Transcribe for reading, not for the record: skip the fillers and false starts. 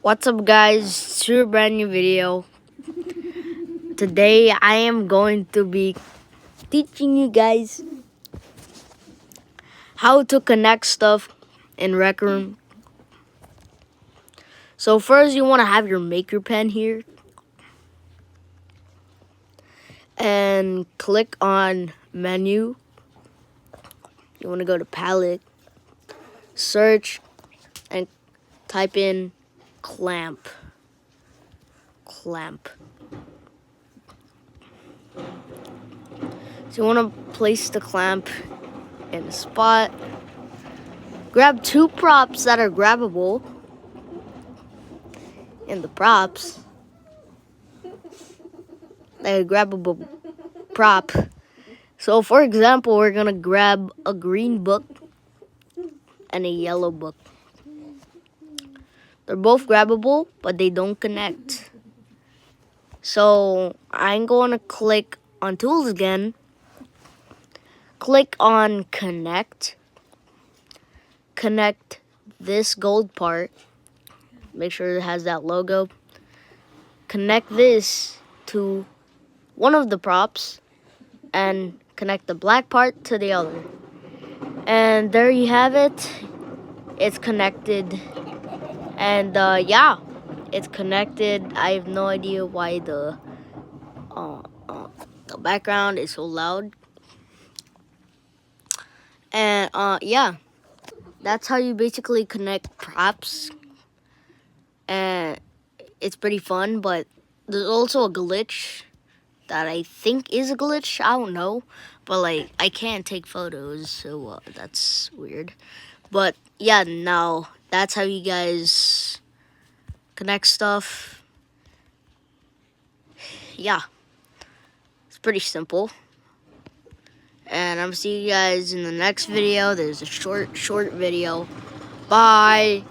What's up, guys? To a brand new video. Today I am going to be teaching you guys how to connect stuff in Rec Room. So first you want to have your maker pen here and click on menu. You want to go to palette, search, and type in clamp. So you want to place the clamp in a spot. Grab two props that are grabbable in the props. A grabbable prop. So for example, we're gonna grab a green book and a yellow book. They're both grabbable, but they don't connect. So I'm going to click on tools again. Click on connect. Connect this gold part. Make sure it has that logo. Connect this to one of the props and connect the black part to the other. And there you have it. It's connected. And yeah, it's connected. I have no idea why the background is so loud. And yeah, that's how you basically connect props. And it's pretty fun, but there's also a glitch that I think is a glitch. I don't know, but like I can't take photos, so that's weird. But yeah, now that's how you guys connect stuff. Yeah, it's pretty simple. And I'm gonna see you guys in the next video. There's a short video. Bye.